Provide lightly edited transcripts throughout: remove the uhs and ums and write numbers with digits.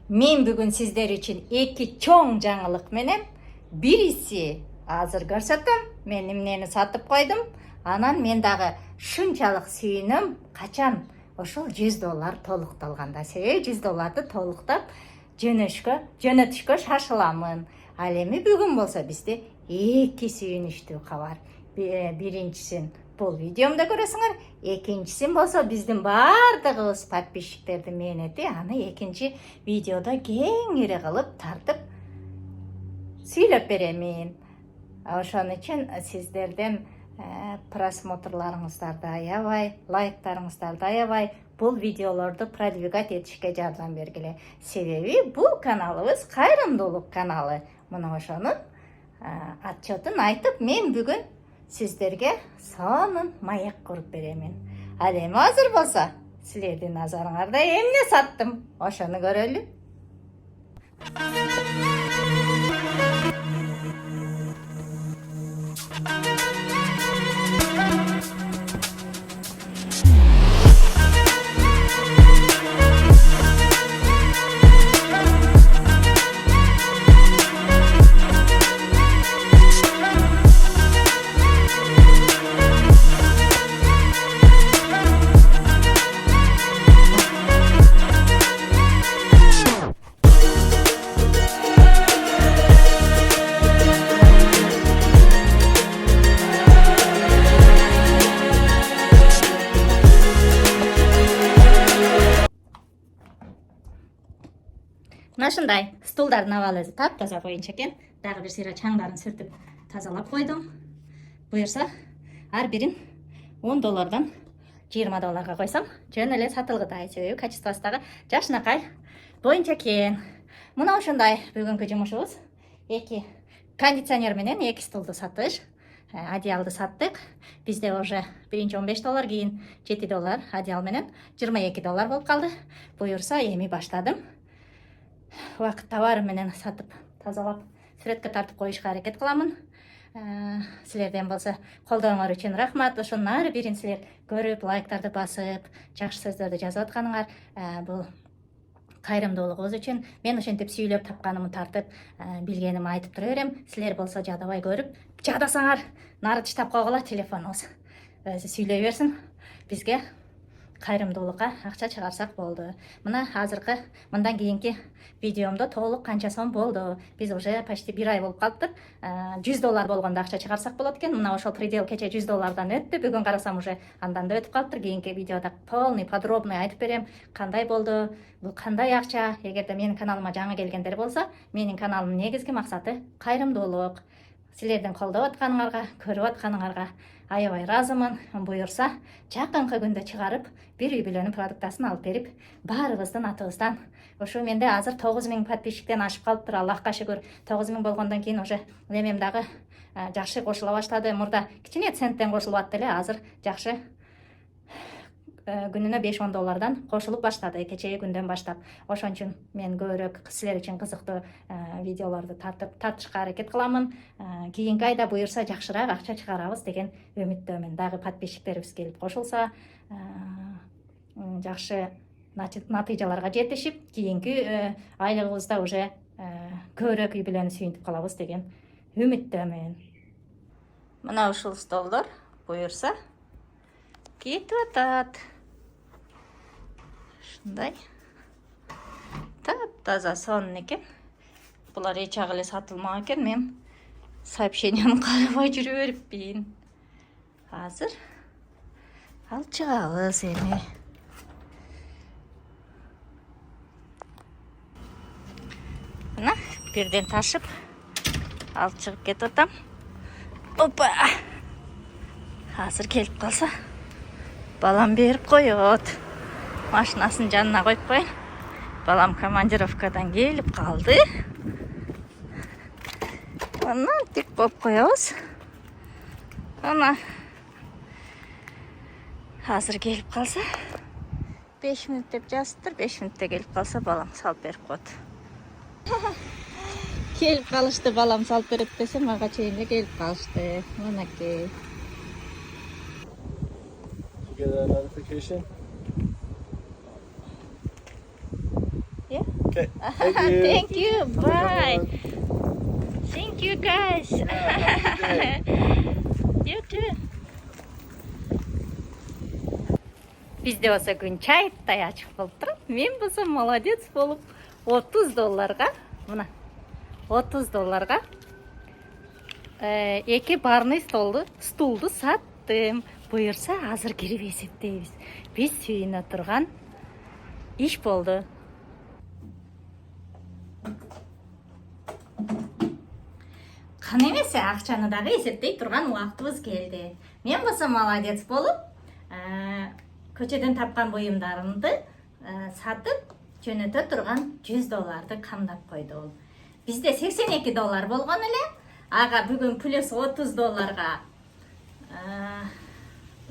Мен бүгін сіздер үшін екі чоң жаңылық менен. Бірisi азыр көрсөтөм. Мен эмнени сатып койдум. Анан мен дагы шунчалык сүйүнөм. Качан ошол $100 толукталганда, себеби $100 толуктап жөнөтүшкө шашыламын. Ал эми бүгүн болсо бизде эки сүйүнүчтүү кабар. Биринчисин бул видеомда көрөсүңөр, экинчисин болсо биздин баардыгыбыз подписчиктерди мээнети, аны экинчи видеодо кеңири кылып тартып сүйлөп беремин. Ошон үчүн сиздерден просмотрларыңыздарды аябай, лайктарыңыздарды аябай, бул видеолорду продвигать этишке жардам бергиле. Себеби бул каналыбыз кайрымдуулук каналы. Мына ошонун отчетун айтып, мен бүгүн сиздерге сонун маяк куруп беремин. Ал эми азыр болсо, силердин назарыңарда эмне саттым, ошону көрөлү. Ушундай стулдардын абалы өзү таптаза коюнчу экен. Дагы бир сыйра чаңдарын сүртүп тазалап койдум. Буюрса, ар бирин $10 $20 койсом, жөн эле сатылгыдай, себеби качествосы дагы жакшынакай боюнча экен. Мына ушундай бүгүнкү жумушубуз. Эки кондиционер менен эки стулду сатыш. Одеялды саттык. Бизде уже биринчи $15, кийин $7, одеял менен $22 болуп калды. Буюрса, эми баштадым. Вакыт товары менен сатып, тазалап, сүрөткө тартып коюшка аракет кыламын. Силерден болсо колдооңор үчүн рахмат. Ошонун ар бирин силер көрүп, лайктарды басып, жакшы сөздөрдү жазып атканыңар бул кайрымдуулугубуз үчүн. Мен ошентип сүйлөп тапканымды тартып, билгенимди айтып тура берем. Силер болсо жадабай көрүп, жадасаңар нары таштап койгула, телефонубуз өзү сүйлөй берсин. Бизге кайрымдуулукка акча чыгарсак болду. Мына азыркы мындан кийинки видеомдо толук канча сом болду. Биз уже почти бир ай болуп калыптыр. $100 болгондо акча чыгарсак болот экен. Мына ошол предел кече $100 өттү. Бүгүн карасам уже андан да өтүп калыптыр. Кийинки видеодо полный, подробный айтып берем, кандай болду, бул кандай акча. Эгерде менин каналыма жаңы келгендер болсо, менин каналымдын негизги максаты кайрымдуулук. Силердин колдоп атканыңарга, көрүп атканыңарга аябай ыраазымын. Буюрса, жакынкы күндө чыгарып, бир үй бүлөнүн продуктасын алып берип, баарыбыздын атыбыздан. Ошо менде азыр 9000 подписчиктен ашып калыптыр, Аллахка шүгүр. 9000 болгондон кийин уже эмем дагы жакшы кошула баштады. Мурда кичине центтен кошулуп атты эле, азыр жакшы күнүнө $5-10 кошулуп баштады кечеги күндөн баштап. Ошон үчүн мен көбүрөөк силер үчүн кызыктуу видеолорду тартышка аракет кыламын. Кийинки айда буюрса жакшыраак акча чыгарабыз деген үмүттөмүн. Дагы подписчиктерибиз келип кошулса, жакшы натыйжаларга жетишип, кийинки айлыгыбызда уже көбүрөөк үй бүлөнү сүйүнтүп калабыз деген үмүттөмүн. Мына ушул столдор буюрса кетип атат. Ушундай таптаза сонун экен. Булар эч ак эле сатылмак экен. Мен сообщенияны карабай жүрө бериппин. Азыр алып чыгабыз эми. Мына бирден ташып алып чыгып кетип атам. Опа! Азыр келип калса, балам берип коет. Машинасын жанына коюп коюн. Балам командировкадан келип калды. Аны тик коюп коебуз. Ана азыр келип калса, 5 мүнөт деп жазыптыр. 5 мүнөттө келип калса, балам салып берип коет. Келип калышты, балам салып берет десе, мага чейин эле келип калышты. Мынакей. Get a notification? Yeah. Thank you. Bye. Thank you guys. You too. Bizde болса күн чайтай ачык болуп турат. Мен болсо молодец болуп $30 мына $30 эки барный стулду саттым. Буюрса азыр кирип эсептейбиз. Биз сүйүнө турган иш болду. Кана эмесе акчаны дагы эсептей турган убактыбыз келди. Мен болсо молодец болуп, көчөдөн тапкан буюмдарымды сатып жөнөтө турган $100 камдап койдум. Бизде $82 болгон эле, ага бүгүн плюс $30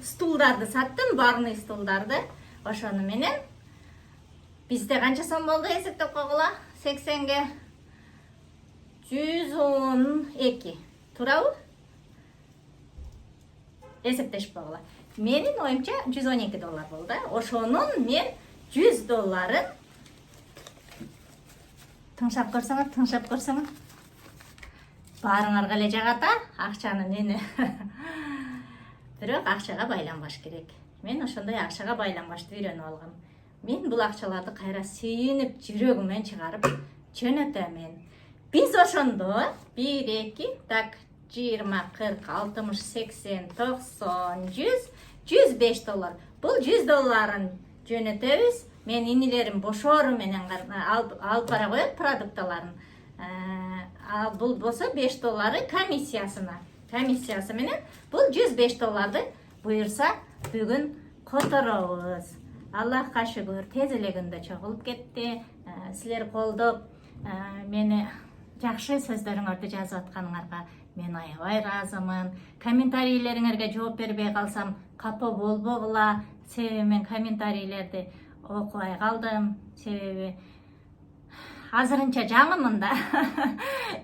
стулдарды саттым, барный стулдарды. Ошону менен бизде канча сом болду эсептеп койгула? 80ге 112. Туурабы? Эсептешип койгула. Менин оюмча $112 болду. Ошонун мен $100 тыңшап көрсөңөр. Баарыңарга эле жагат акчанын үнү. Бирок акчага байланбаш керек. Мен ошондой акчага байланбашты үйрөнүп алгам. Мен бул акчаларды кайра сүйүнүп, жүрөгүмөн чыгарып жөнөтөмүн. Биз ошондо 1, 2, так 20, 40, 60, 80, 90, 100, $105. Бул $100 жөнөтөбүз. Мен инилерим бошору менен алып бара коет продукталарын. Бул болсо $5 комиссиясы менен бул $105 буюрса бүгүн которобуз. Аллахка шүгүр, тез эле күндө чогулуп кетти. Силер колдоп мени жакшы сөздөрүңөрдү жазып атканыңарга мен аябай ыраазымын. Комментарийлериңерге жооп бербей калсам капа болбогула. Себеби мен комментарийлерди окубай калдым. Себеби азырынча жаңымын да.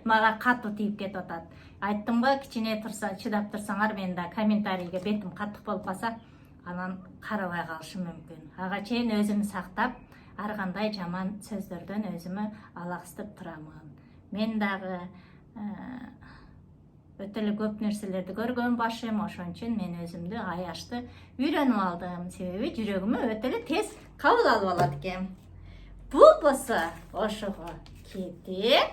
Мага катуу тийип кетип атат. Айттым го, кичине турса, чыдап турсаңар, мен да комментарийге бетим каттык болуп калса, анан карабай калышым мүмкүн. Ага чейин өзүмү сактап, ар кандай жаман сөздөрдөн өзүмү алаксытып турамын. Мен дагы өтө эле көп нерселерди көргөн башым, ошон үчүн мен өзүмдү аячты үйрөнүп алдым. Себеби жүрөгүмө өтө эле тез кабыл алып алат экен. Бул болсо ошого кетип,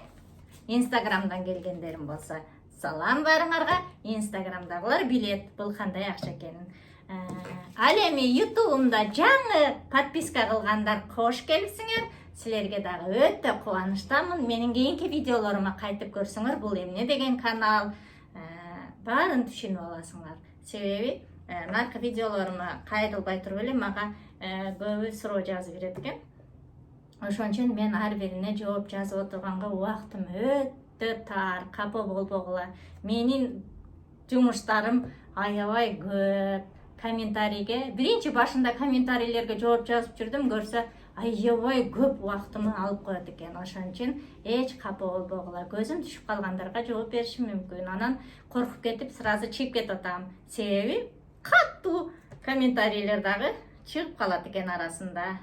Инстаграмдан келгендерим болсо салам барыңарга. Инстаграмдагылар билет бул кандай акча экенин. Ал эми ютубумда жаңы подписка кылгандар кош келипсиңер. Силерге дагы өтө кубанычтамын. Менин кийинки видеолорума кайтып көрсөңөр, бул эмне деген канал, баарын түшүнүп аласыңар. Себеби наркы видеолорума кайрылбай туруп эле мага көбү суроо жазып берет экен. Ошон үчүн мен ар бирине жооп жазып отурганга убактым өтө тар, капа болбогула. Менин жумуштарым аябай көп. Комментарийге, биринчи башында комментарийлерге жооп жазып жүрдүм, көрсө аябай көп убактымды алып коет экен. Ошон үчүн эч капа болбогула. Көзүм түшүп калгандарга жооп беришим мүмкүн. Анан коркуп кетип, сразу чыгып кетип атам. Себеби каттуу комментарийлер дагы чыгып калат экен арасында.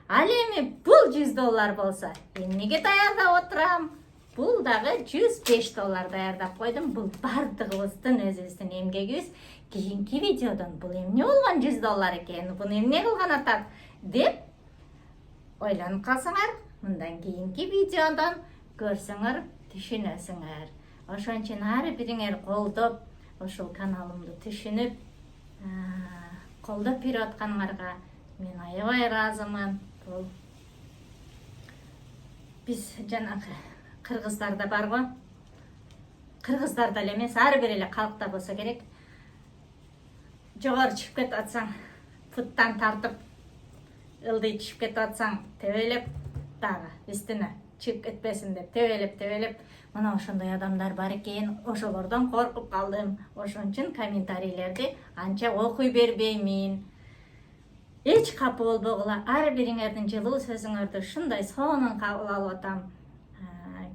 Ал эми бул $100 болсо, эмнеге даярдап отурам? Бул дагы $105 даярдап койдум. Бул бардыгыбыздын өзүбүздүн эмгегибиз. Кийинки видеодон бул эмне болгон $100 экен? Буну эмне кылган атат деп ойлонуп калсаңар, мындан кийинки видеодон көрсөңөр, түшүнөсүңөр. Ошон үчүн ар бириңер колдоп, ошол каналымды түшүнүп, колдоп берип атканыңарга мен аябай ыраазымын. Бул биз жанагы кыргыздарда бар го. Кыргыздарда эле эмес, ар бир эле калкта болсо керек. Жогору чыгып кетип атсаң, путтан тартып, ылдый түшүп кетип атсаң, тебелеп дагы үстүнө чыгып кетпесин деп тебелеп, мына ошондой адамдар бар экен. Ошолордон коркуп калдым. Ошон үчүн комментарийлерди анча окуй бербеймин. Эч капа болбогула. Ар бириңердин жылуу сөзүңөрдү ушундай сонун кабыл алып атам.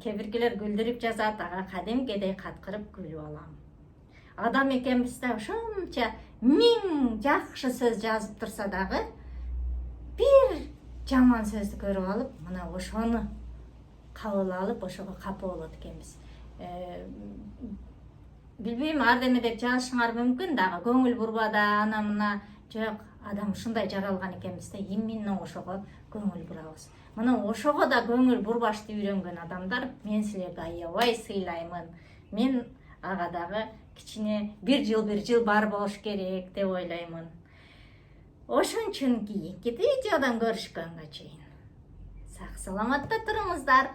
Кээ биркилер күлдүрүп жазат, ага кадимкидей каткырып күлүп алам. Адам экенбиз да, ошонча 1000 жакшы сөз жазып турса дагы, бир жаман сөзді көріп алып, мына ошоны кабыл алып, ошого капа болот экенбиз. Билбейм, ар деп жазышыңар мүмкүн дагы, көңүл бурбада ана мына. Жок, адам ушундай жаралган экенбиз да, именно ошого көңүл бурабыз. Мына ошого да көңүл бурбашты үйрөнгөн адамдар мен силерге аябай сыйлаймын. Мен ага дагы кичине бир жыл бар болуш керек деп ойлоймун. Ошон үчүн кийинки видеодон көрүшкөнгө чейин сак саламатта туруңуздар.